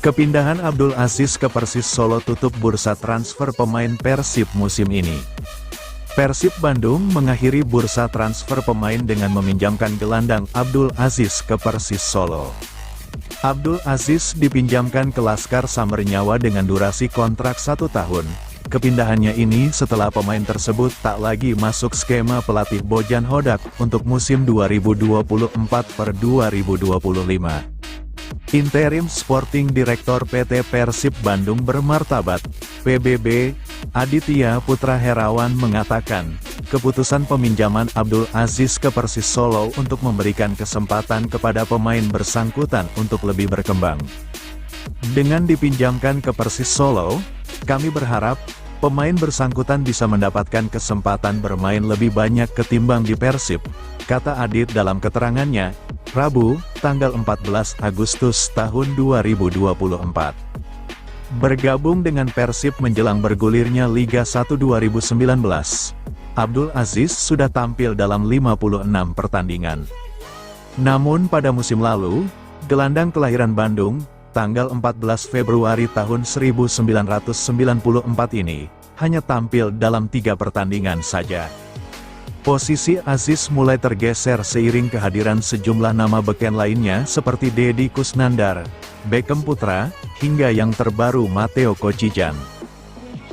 Kepindahan Abdul Aziz ke Persis Solo tutup bursa transfer pemain Persib musim ini. Persib Bandung mengakhiri bursa transfer pemain dengan meminjamkan gelandang Abdul Aziz ke Persis Solo. Abdul Aziz dipinjamkan ke Laskar Sambernyawa dengan durasi kontrak 1 tahun. Kepindahannya ini setelah pemain tersebut tak lagi masuk skema pelatih Bojan Hodak untuk musim 2024-2025. Interim Sporting Direktor PT Persib Bandung Bermartabat, PBB, Aditya Putra Herawan mengatakan, keputusan peminjaman Abdul Aziz ke Persis Solo untuk memberikan kesempatan kepada pemain bersangkutan untuk lebih berkembang. Dengan dipinjamkan ke Persis Solo, kami berharap, pemain bersangkutan bisa mendapatkan kesempatan bermain lebih banyak ketimbang di Persib, kata Adit dalam keterangannya, Rabu, tanggal 14 Agustus tahun 2024. Bergabung dengan Persib menjelang bergulirnya Liga 1 2019, Abdul Aziz sudah tampil dalam 56 pertandingan. Namun pada musim lalu, gelandang kelahiran Bandung, tanggal 14 Februari tahun 1994 ini, hanya tampil dalam 3 pertandingan saja. Posisi Aziz mulai tergeser seiring kehadiran sejumlah nama beken lainnya seperti Deddy Kusnandar, Beckham Putra, hingga yang terbaru Matteo Kocijan.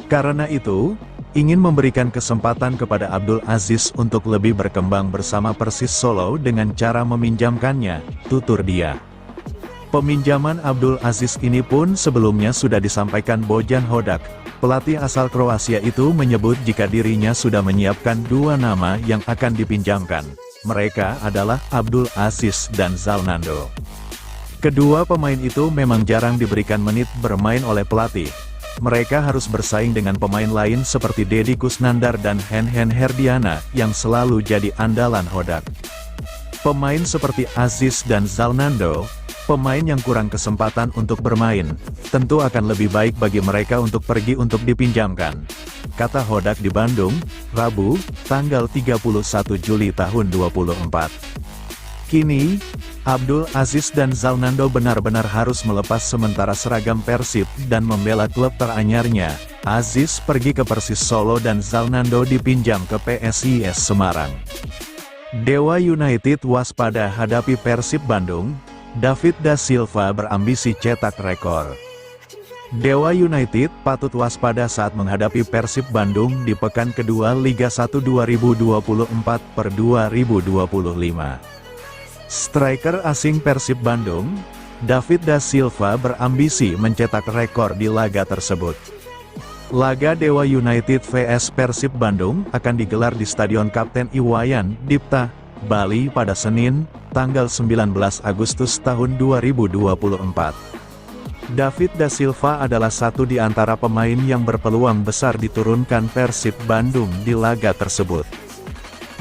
Karena itu, ingin memberikan kesempatan kepada Abdul Aziz untuk lebih berkembang bersama Persis Solo dengan cara meminjamkannya, tutur dia. Peminjaman Abdul Aziz ini pun sebelumnya sudah disampaikan Bojan Hodak. Pelatih asal Kroasia itu menyebut jika dirinya sudah menyiapkan 2 nama yang akan dipinjamkan. Mereka adalah Abdul Aziz dan Zalnando. Kedua pemain itu memang jarang diberikan menit bermain oleh pelatih. Mereka harus bersaing dengan pemain lain seperti Deddy Kusnandar dan Henhen Herdiana yang selalu jadi andalan Hodak. Pemain seperti Aziz dan Zalnando, pemain yang kurang kesempatan untuk bermain, tentu akan lebih baik bagi mereka untuk pergi untuk dipinjamkan, kata Hodak di Bandung, Rabu, tanggal 31 Juli tahun 2024. Kini, Abdul Aziz dan Zalnando benar-benar harus melepas sementara seragam Persib dan membela klub teranyarnya. Aziz pergi ke Persis Solo dan Zalnando dipinjam ke PSIS Semarang. Dewa United waspada hadapi Persib Bandung. David da Silva berambisi cetak rekor. Dewa United patut waspada saat menghadapi Persib Bandung di pekan kedua Liga 1 2024-2025. Striker asing Persib Bandung, David da Silva berambisi mencetak rekor di laga tersebut. Laga Dewa United vs Persib Bandung akan digelar di Stadion Kapten Iwayan Dipta, Bali pada Senin, tanggal 19 Agustus tahun 2024. David da Silva adalah satu di antara pemain yang berpeluang besar diturunkan Persib Bandung di laga tersebut.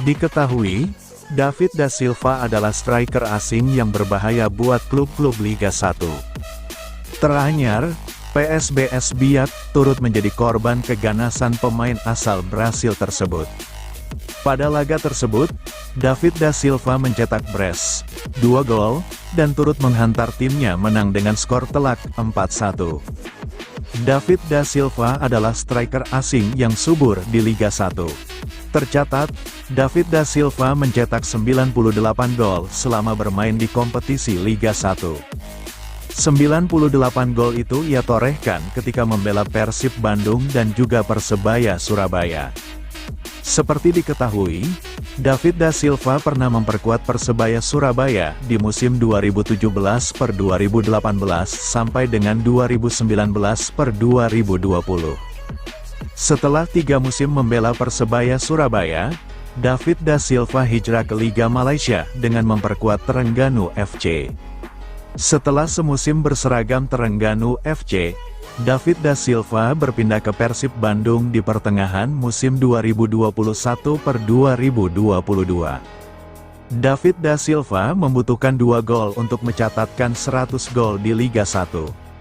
Diketahui, David da Silva adalah striker asing yang berbahaya buat klub-klub Liga 1. Teranyar, PSBS Biak turut menjadi korban keganasan pemain asal Brasil tersebut. Pada laga tersebut, David da Silva mencetak brace 2 gol, dan turut menghantar timnya menang dengan skor telak 4-1. David da Silva adalah striker asing yang subur di Liga 1. Tercatat, David da Silva mencetak 98 gol selama bermain di kompetisi Liga 1. 98 gol itu ia torehkan ketika membela Persib Bandung dan juga Persebaya Surabaya. Seperti diketahui, David da Silva pernah memperkuat Persebaya Surabaya di musim 2017-2018 sampai dengan 2019-2020. Setelah 3 musim membela Persebaya Surabaya, David da Silva hijrah ke Liga Malaysia dengan memperkuat Terengganu FC. Setelah semusim berseragam Terengganu FC, David da Silva berpindah ke Persib Bandung di pertengahan musim 2021/2022. David da Silva membutuhkan 2 gol untuk mencatatkan 100 gol di Liga 1.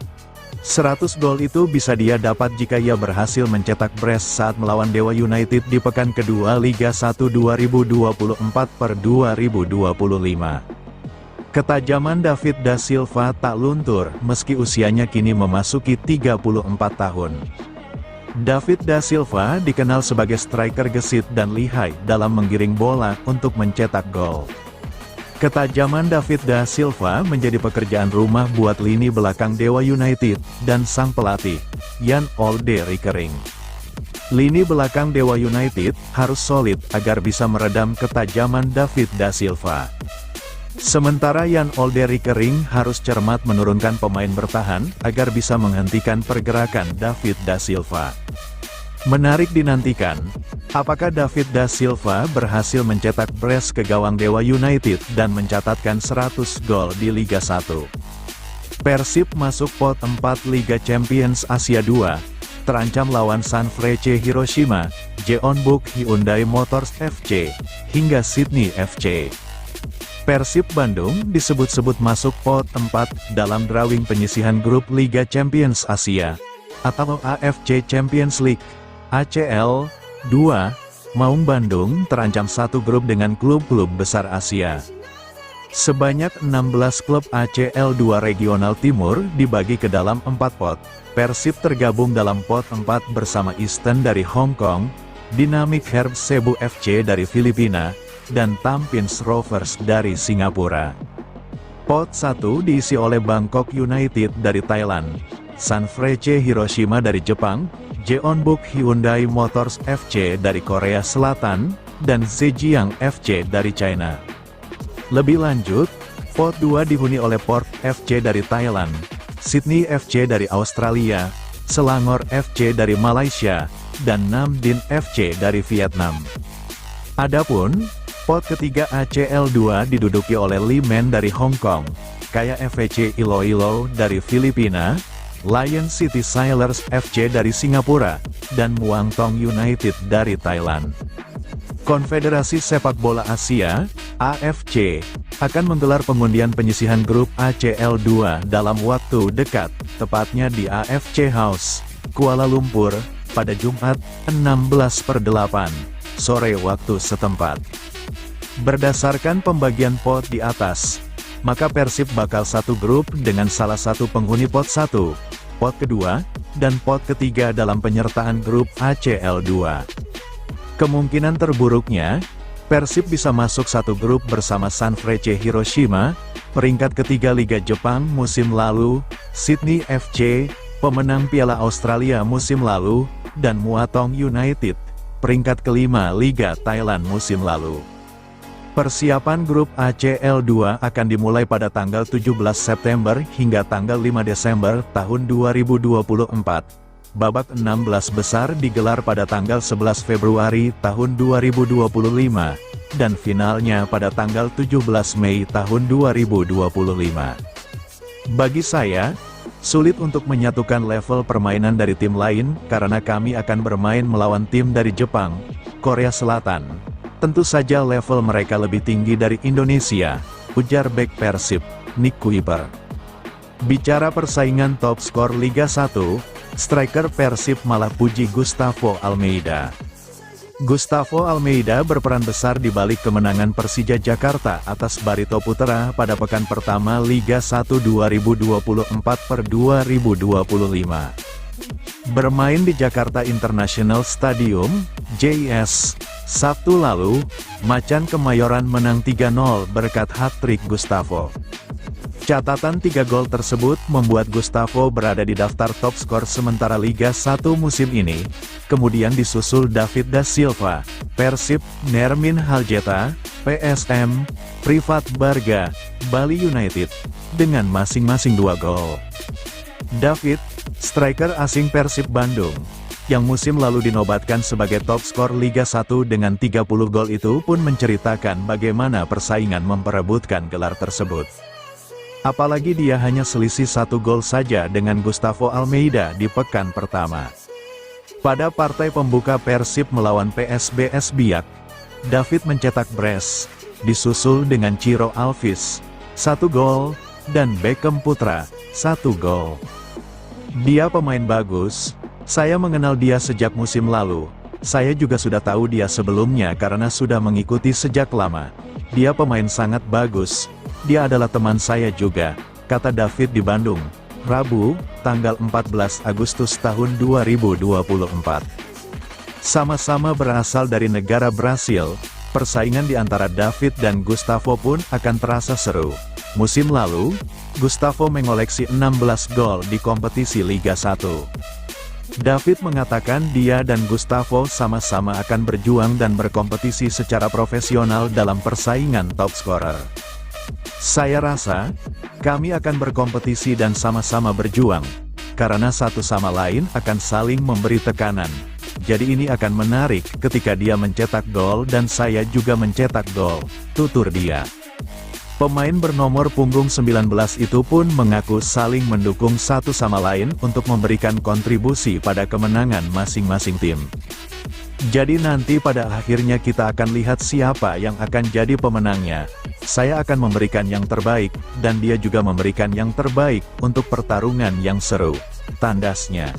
100 gol itu bisa dia dapat jika ia berhasil mencetak brace saat melawan Dewa United di pekan kedua Liga 1 2024/2025. Ketajaman David da Silva tak luntur meski usianya kini memasuki 34 tahun. David da Silva dikenal sebagai striker gesit dan lihai dalam menggiring bola untuk mencetak gol. Ketajaman David da Silva menjadi pekerjaan rumah buat lini belakang Dewa United dan sang pelatih, Jan Olde Rickering. Lini belakang Dewa United harus solid agar bisa meredam ketajaman David da Silva. Sementara Jan Olde Rickering harus cermat menurunkan pemain bertahan agar bisa menghentikan pergerakan David da Silva. Menarik dinantikan, apakah David da Silva berhasil mencetak brace ke gawang Dewa United dan mencatatkan 100 gol di Liga 1. Persib masuk pot 4 Liga Champions Asia 2, terancam lawan Sanfrecce Hiroshima, Jeonbuk Hyundai Motors FC, hingga Sydney FC. Persib Bandung disebut-sebut masuk pot 4 dalam drawing penyisihan grup Liga Champions Asia, atau AFC Champions League, ACL, 2, Maung Bandung terancam satu grup dengan klub-klub besar Asia. Sebanyak 16 klub ACL 2 Regional Timur dibagi ke dalam 4 pot. Persib tergabung dalam pot 4 bersama Eastern dari Hong Kong, Dynamic Herbs Cebu FC dari Filipina, dan Tampines Rovers dari Singapura. Pot 1 diisi oleh Bangkok United dari Thailand, Sanfrecce Hiroshima dari Jepang, Jeonbuk Hyundai Motors FC dari Korea Selatan, dan Zhejiang FC dari China. Lebih lanjut, pot 2 dihuni oleh Port FC dari Thailand, Sydney FC dari Australia, Selangor FC dari Malaysia, dan Nam Dinh FC dari Vietnam. Adapun pot ketiga ACL 2 diduduki oleh Lee Men dari Hong Kong, Kaya FC Iloilo dari Filipina, Lion City Sailors FC dari Singapura, dan Muang Thong United dari Thailand. Konfederasi Sepak Bola Asia, AFC, akan menggelar pengundian penyisihan grup ACL 2 dalam waktu dekat, tepatnya di AFC House, Kuala Lumpur, pada Jumat, 16/8, sore waktu setempat. Berdasarkan pembagian pot di atas, maka Persib bakal satu grup dengan salah satu penghuni pot 1, pot kedua, dan pot ketiga dalam penyertaan grup ACL 2. Kemungkinan terburuknya, Persib bisa masuk satu grup bersama Sanfrecce Hiroshima, peringkat ketiga Liga Jepang musim lalu, Sydney FC, pemenang Piala Australia musim lalu, dan Muatong United, peringkat kelima Liga Thailand musim lalu. Persiapan grup ACL 2 akan dimulai pada tanggal 17 September hingga tanggal 5 Desember tahun 2024. Babak 16 besar digelar pada tanggal 11 Februari tahun 2025, dan finalnya pada tanggal 17 Mei tahun 2025. Bagi saya, sulit untuk menyatukan level permainan dari tim lain karena kami akan bermain melawan tim dari Jepang, Korea Selatan. Tentu saja level mereka lebih tinggi dari Indonesia, ujar bek Persib, Nick Kuiper. Bicara persaingan top skor Liga 1, striker Persib malah puji Gustavo Almeida. Gustavo Almeida berperan besar di balik kemenangan Persija Jakarta atas Barito Putra pada pekan pertama Liga 1 2024/2025. Bermain di Jakarta International Stadium, JIS, Sabtu lalu, Macan Kemayoran menang 3-0 berkat hat-trick Gustavo. Catatan 3 gol tersebut membuat Gustavo berada di daftar top skor sementara Liga 1 musim ini, kemudian disusul David da Silva, Persib, Nermin Haljeta, PSM, Privat Barga, Bali United, dengan masing-masing 2 gol. David, striker asing Persib Bandung, yang musim lalu dinobatkan sebagai top skor Liga 1 dengan 30 gol itu pun menceritakan bagaimana persaingan memperebutkan gelar tersebut. Apalagi dia hanya selisih 1 gol saja dengan Gustavo Almeida di pekan pertama. Pada partai pembuka Persib melawan PSBS Biak, David mencetak brace, disusul dengan Ciro Alves, 1 gol, dan Beckham Putra, 1 gol. Dia pemain bagus. Saya mengenal dia sejak musim lalu. Saya juga sudah tahu dia sebelumnya karena sudah mengikuti sejak lama. Dia pemain sangat bagus. Dia adalah teman saya juga, kata David di Bandung, Rabu, tanggal 14 Agustus tahun 2024. Sama-sama berasal dari negara Brasil, persaingan di antara David dan Gustavo pun akan terasa seru. Musim lalu, Gustavo mengoleksi 16 gol di kompetisi Liga 1. David mengatakan dia dan Gustavo sama-sama akan berjuang dan berkompetisi secara profesional dalam persaingan top scorer. Saya rasa, kami akan berkompetisi dan sama-sama berjuang, karena satu sama lain akan saling memberi tekanan. Jadi ini akan menarik ketika dia mencetak gol dan saya juga mencetak gol, tutur dia. Pemain bernomor punggung 19 itu pun mengaku saling mendukung satu sama lain untuk memberikan kontribusi pada kemenangan masing-masing tim. Jadi nanti pada akhirnya kita akan lihat siapa yang akan jadi pemenangnya. Saya akan memberikan yang terbaik, dan dia juga memberikan yang terbaik untuk pertarungan yang seru, tandasnya.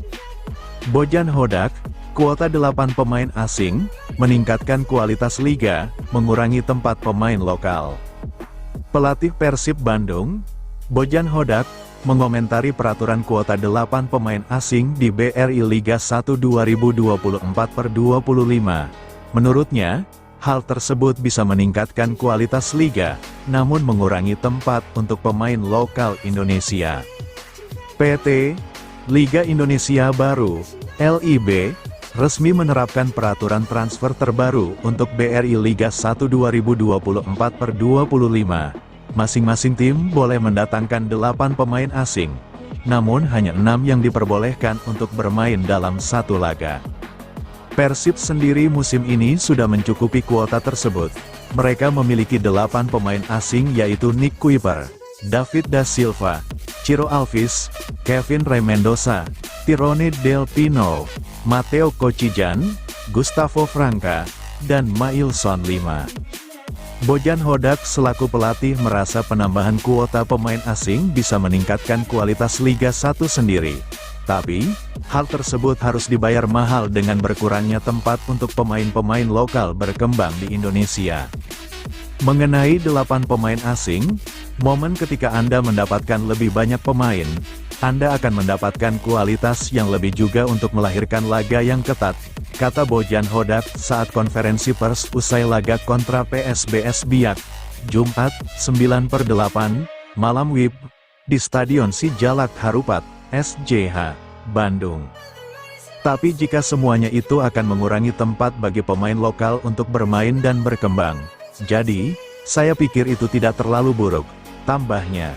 Bojan Hodak, kuota 8 pemain asing, meningkatkan kualitas liga, mengurangi tempat pemain lokal. Pelatih Persib Bandung, Bojan Hodak, mengomentari peraturan kuota 8 pemain asing di BRI Liga 1 2024/25. Menurutnya, hal tersebut bisa meningkatkan kualitas liga, namun mengurangi tempat untuk pemain lokal Indonesia. PT Liga Indonesia Baru, LIB, resmi menerapkan peraturan transfer terbaru untuk BRI Liga 1 2024/25. Masing-masing tim boleh mendatangkan 8 pemain asing, namun hanya 6 yang diperbolehkan untuk bermain dalam satu laga. Persib sendiri musim ini sudah mencukupi kuota tersebut. Mereka memiliki 8 pemain asing yaitu Nick Kuiper, David da Silva, Ciro Alves, Kevin Rey Mendoza, Tirone Del Pino, Matteo Kocijan, Gustavo Franca, dan Mailson Lima. Bojan Hodak selaku pelatih merasa penambahan kuota pemain asing bisa meningkatkan kualitas Liga 1 sendiri. Tapi, hal tersebut harus dibayar mahal dengan berkurangnya tempat untuk pemain-pemain lokal berkembang di Indonesia. Mengenai 8 pemain asing, momen ketika Anda mendapatkan lebih banyak pemain, Anda akan mendapatkan kualitas yang lebih juga untuk melahirkan laga yang ketat, kata Bojan Hodak saat konferensi pers usai laga kontra PSBS Biak, Jumat, 9/8, malam WIB, di Stadion Sijalak Harupat, SJH, Bandung. Tapi jika semuanya itu akan mengurangi tempat bagi pemain lokal untuk bermain dan berkembang, jadi, saya pikir itu tidak terlalu buruk, tambahnya.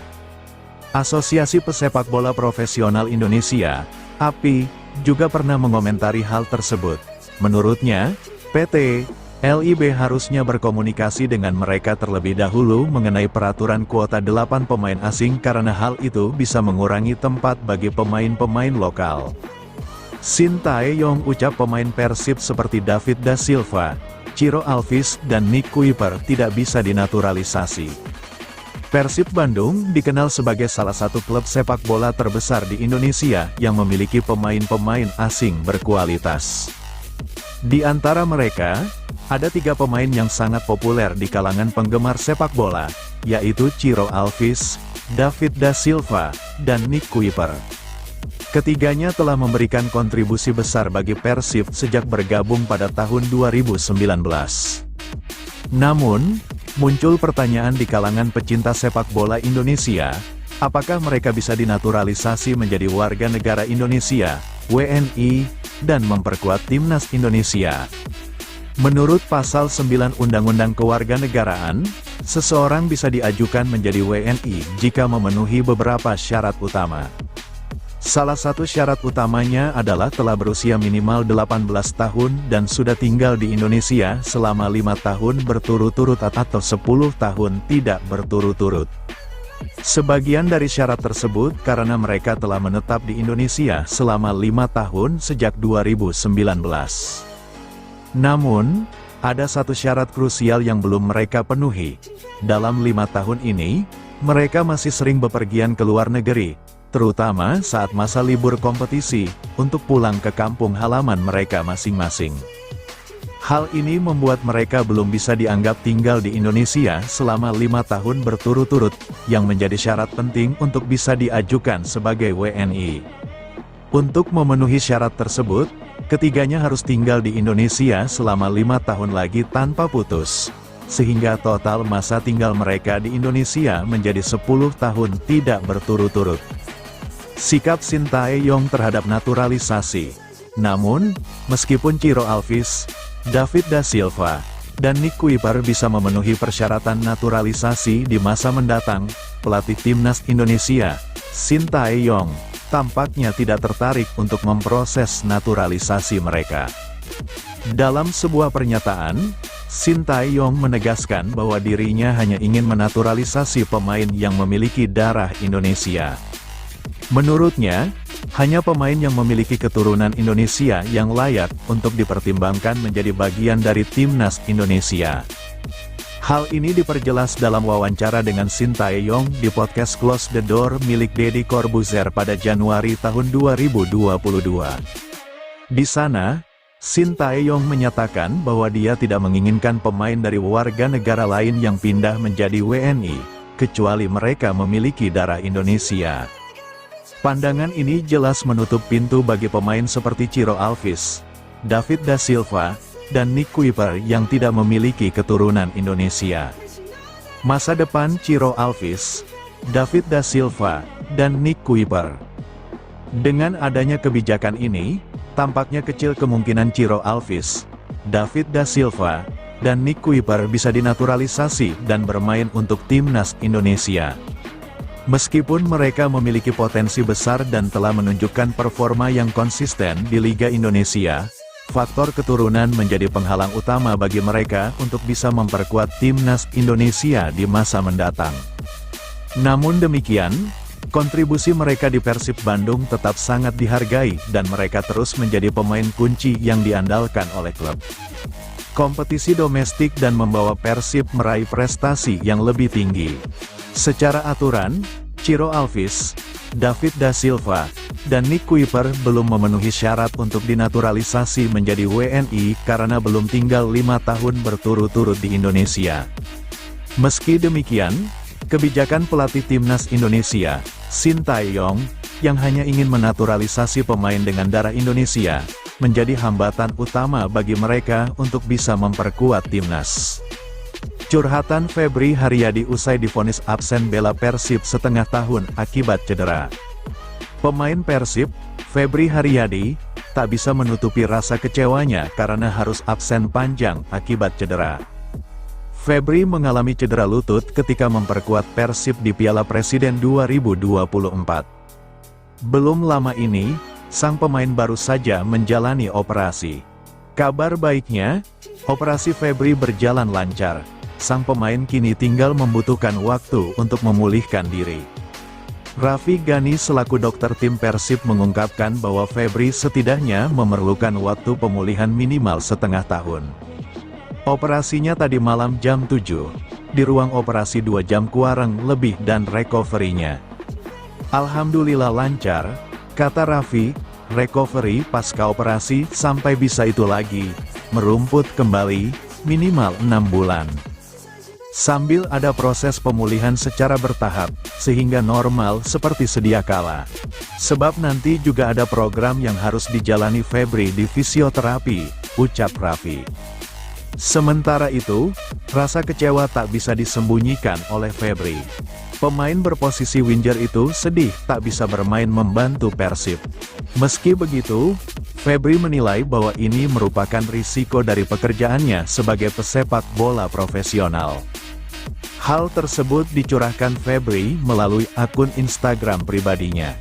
Asosiasi Pesepak Bola Profesional Indonesia, API, juga pernah mengomentari hal tersebut. Menurutnya, PT LIB harusnya berkomunikasi dengan mereka terlebih dahulu mengenai peraturan kuota 8 pemain asing karena hal itu bisa mengurangi tempat bagi pemain-pemain lokal. Shin Tae-yong ucap pemain Persib seperti David da Silva, Ciro Alves dan Nick Kuiper tidak bisa dinaturalisasi. Persib Bandung dikenal sebagai salah satu klub sepak bola terbesar di Indonesia yang memiliki pemain-pemain asing berkualitas. Di antara mereka, ada 3 pemain yang sangat populer di kalangan penggemar sepak bola, yaitu Ciro Alves, David da Silva, dan Nick Kuiper. Ketiganya telah memberikan kontribusi besar bagi Persib sejak bergabung pada tahun 2019. Namun, muncul pertanyaan di kalangan pecinta sepak bola Indonesia, apakah mereka bisa dinaturalisasi menjadi warga negara Indonesia, WNI, dan memperkuat timnas Indonesia? Menurut pasal 9 Undang-Undang Kewarganegaraan, seseorang bisa diajukan menjadi WNI jika memenuhi beberapa syarat utama. Salah satu syarat utamanya adalah telah berusia minimal 18 tahun dan sudah tinggal di Indonesia selama 5 tahun berturut-turut atau 10 tahun tidak berturut-turut. Sebagian dari syarat tersebut karena mereka telah menetap di Indonesia selama 5 tahun sejak 2019. Namun, ada satu syarat krusial yang belum mereka penuhi. Dalam 5 tahun ini, mereka masih sering bepergian ke luar negeri, terutama saat masa libur kompetisi, untuk pulang ke kampung halaman mereka masing-masing. Hal ini membuat mereka belum bisa dianggap tinggal di Indonesia selama 5 tahun berturut-turut, yang menjadi syarat penting untuk bisa diajukan sebagai WNI. Untuk memenuhi syarat tersebut, ketiganya harus tinggal di Indonesia selama 5 tahun lagi tanpa putus, sehingga total masa tinggal mereka di Indonesia menjadi 10 tahun tidak berturut-turut. Sikap Sintayong terhadap naturalisasi. Namun, meskipun Ciro Alves, David da Silva, dan Nick Kuiper bisa memenuhi persyaratan naturalisasi di masa mendatang, pelatih timnas Indonesia, Sintayong, tampaknya tidak tertarik untuk memproses naturalisasi mereka. Dalam sebuah pernyataan, Sintayong menegaskan bahwa dirinya hanya ingin menaturalisasi pemain yang memiliki darah Indonesia. Menurutnya, hanya pemain yang memiliki keturunan Indonesia yang layak untuk dipertimbangkan menjadi bagian dari timnas Indonesia. Hal ini diperjelas dalam wawancara dengan Sintayong di podcast Close the Door milik Deddy Corbuzier pada Januari tahun 2022. Di sana, Sintayong menyatakan bahwa dia tidak menginginkan pemain dari warga negara lain yang pindah menjadi WNI, kecuali mereka memiliki darah Indonesia. Pandangan ini jelas menutup pintu bagi pemain seperti Ciro Alves, David da Silva, dan Nick Kuiper yang tidak memiliki keturunan Indonesia. Masa depan Ciro Alves, David da Silva, dan Nick Kuiper. Dengan adanya kebijakan ini, tampaknya kecil kemungkinan Ciro Alves, David da Silva, dan Nick Kuiper bisa dinaturalisasi dan bermain untuk timnas Indonesia. Meskipun mereka memiliki potensi besar dan telah menunjukkan performa yang konsisten di Liga Indonesia, faktor keturunan menjadi penghalang utama bagi mereka untuk bisa memperkuat timnas Indonesia di masa mendatang. Namun demikian, kontribusi mereka di Persib Bandung tetap sangat dihargai dan mereka terus menjadi pemain kunci yang diandalkan oleh klub. Kompetisi domestik dan membawa Persib meraih prestasi yang lebih tinggi. Secara aturan, Ciro Alves, David da Silva, dan Nick Kuiper belum memenuhi syarat untuk dinaturalisasi menjadi WNI karena belum tinggal 5 tahun berturut-turut di Indonesia. Meski demikian, kebijakan pelatih timnas Indonesia, Sintayong, yang hanya ingin menaturalisasi pemain dengan darah Indonesia, menjadi hambatan utama bagi mereka untuk bisa memperkuat timnas. Curhatan Febri Haryadi usai divonis absen bela Persib setengah tahun akibat cedera. Pemain Persib, Febri Haryadi, tak bisa menutupi rasa kecewanya karena harus absen panjang akibat cedera. Febri mengalami cedera lutut ketika memperkuat Persib di Piala Presiden 2024. Belum lama ini, sang pemain baru saja menjalani operasi. Kabar baiknya, operasi Febri berjalan lancar. Sang pemain kini tinggal membutuhkan waktu untuk memulihkan diri. Raffi Ghani selaku dokter tim Persib mengungkapkan bahwa Febri setidaknya memerlukan waktu pemulihan minimal setengah tahun. Operasinya tadi malam jam 7, di ruang operasi 2 jam kurang lebih dan recovery-nya. Alhamdulillah lancar, kata Raffi, recovery pasca operasi sampai bisa itu lagi, merumput kembali, minimal 6 bulan. Sambil ada proses pemulihan secara bertahap, sehingga normal seperti sedia kala. Sebab nanti juga ada program yang harus dijalani Febri di fisioterapi, ucap Raffi. Sementara itu, rasa kecewa tak bisa disembunyikan oleh Febri. Pemain berposisi winger itu sedih tak bisa bermain membantu Persib. Meski begitu, Febri menilai bahwa ini merupakan risiko dari pekerjaannya sebagai pesepak bola profesional. Hal tersebut dicurahkan Febri melalui akun Instagram pribadinya.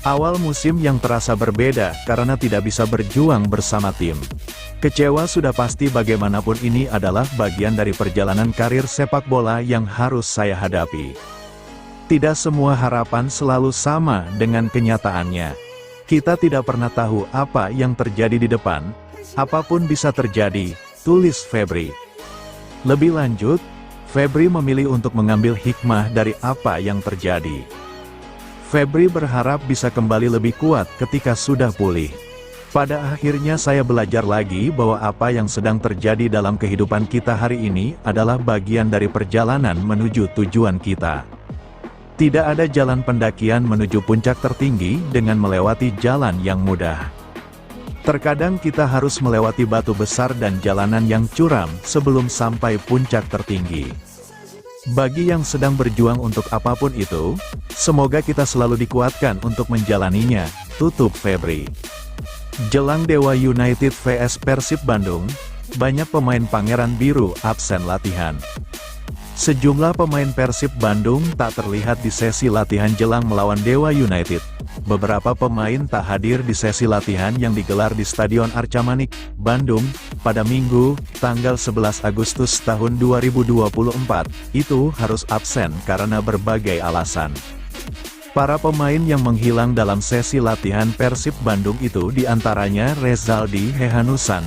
Awal musim yang terasa berbeda karena tidak bisa berjuang bersama tim. Kecewa sudah pasti, bagaimanapun ini adalah bagian dari perjalanan karir sepak bola yang harus saya hadapi. Tidak semua harapan selalu sama dengan kenyataannya. Kita tidak pernah tahu apa yang terjadi di depan. Apapun bisa terjadi, tulis Febri. Lebih lanjut, Febri memilih untuk mengambil hikmah dari apa yang terjadi. Febri berharap bisa kembali lebih kuat ketika sudah pulih. Pada akhirnya saya belajar lagi bahwa apa yang sedang terjadi dalam kehidupan kita hari ini adalah bagian dari perjalanan menuju tujuan kita. Tidak ada jalan pendakian menuju puncak tertinggi dengan melewati jalan yang mudah. Terkadang kita harus melewati batu besar dan jalanan yang curam sebelum sampai puncak tertinggi. Bagi yang sedang berjuang untuk apapun itu, semoga kita selalu dikuatkan untuk menjalaninya, tutup Febri. Jelang Dewa United vs Persib Bandung, banyak pemain Pangeran Biru absen latihan. Sejumlah pemain Persib Bandung tak terlihat di sesi latihan jelang melawan Dewa United. Beberapa pemain tak hadir di sesi latihan yang digelar di Stadion Arca Manik, Bandung, pada Minggu, tanggal 11 Agustus tahun 2024, itu harus absen karena berbagai alasan. Para pemain yang menghilang dalam sesi latihan Persib Bandung itu diantaranya Rezaldi Hehanusan,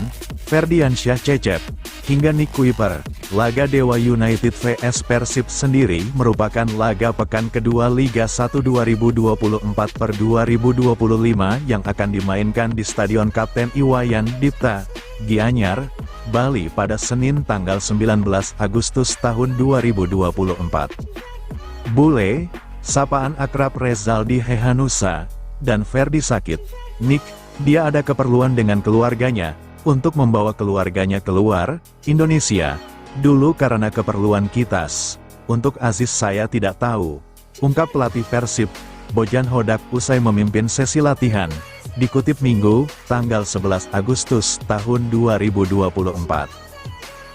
Ferdiansyah Cecep, hingga Nick Kuiper. Laga Dewa United vs Persib sendiri merupakan laga pekan kedua Liga 1 2024/2025 yang akan dimainkan di Stadion Kapten Iwayan Dipta, Gianyar, Bali pada Senin tanggal 19 Agustus tahun 2024. Bule, sapaan akrab Rezaldi Hehanusa, dan Ferdi sakit. Nick, dia ada keperluan dengan keluarganya, untuk membawa keluarganya keluar Indonesia, dulu karena keperluan kitas. Untuk Aziz saya tidak tahu, ungkap pelatih Persib, Bojan Hodak usai memimpin sesi latihan, dikutip Minggu, tanggal 11 Agustus tahun 2024.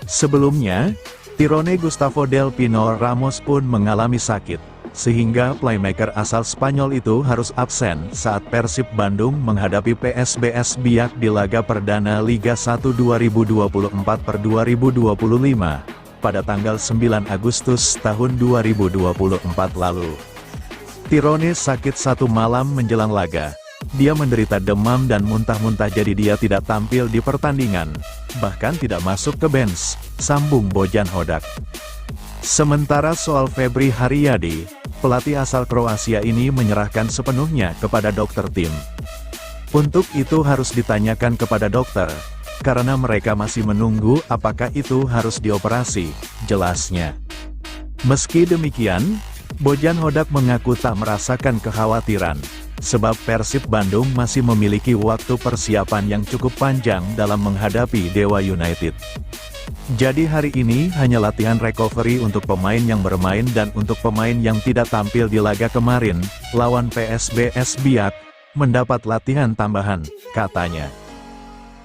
Sebelumnya, Tirone Gustavo Del Pino Ramos pun mengalami sakit, sehingga playmaker asal Spanyol itu harus absen saat Persib Bandung menghadapi PSBS Biak di laga perdana Liga 1 2024/2025, pada tanggal 9 Agustus tahun 2024 lalu. Tirone sakit satu malam menjelang laga. Dia menderita demam dan muntah-muntah, jadi dia tidak tampil di pertandingan, bahkan tidak masuk ke bench, sambung Bojan Hodak. Sementara soal Febri Haryadi, pelatih asal Kroasia ini menyerahkan sepenuhnya kepada dokter tim. Untuk itu harus ditanyakan kepada dokter, karena mereka masih menunggu apakah itu harus dioperasi, jelasnya. Meski demikian, Bojan Hodak mengaku tak merasakan kekhawatiran, sebab Persib Bandung masih memiliki waktu persiapan yang cukup panjang dalam menghadapi Dewa United. Jadi hari ini hanya latihan recovery untuk pemain yang bermain dan untuk pemain yang tidak tampil di laga kemarin, lawan PSBS Biak, mendapat latihan tambahan, katanya.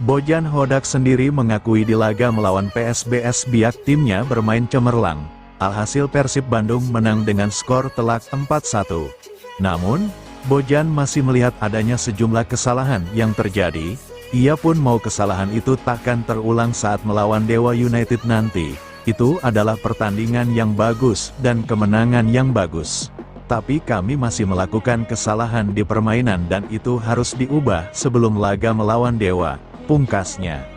Bojan Hodak sendiri mengakui di laga melawan PSBS Biak timnya bermain cemerlang. Alhasil Persib Bandung menang dengan skor telak 4-1. Namun, Bojan masih melihat adanya sejumlah kesalahan yang terjadi. Ia pun mau kesalahan itu takkan terulang saat melawan Dewa United nanti. Itu adalah pertandingan yang bagus dan kemenangan yang bagus. Tapi kami masih melakukan kesalahan di permainan dan itu harus diubah sebelum laga melawan Dewa, pungkasnya.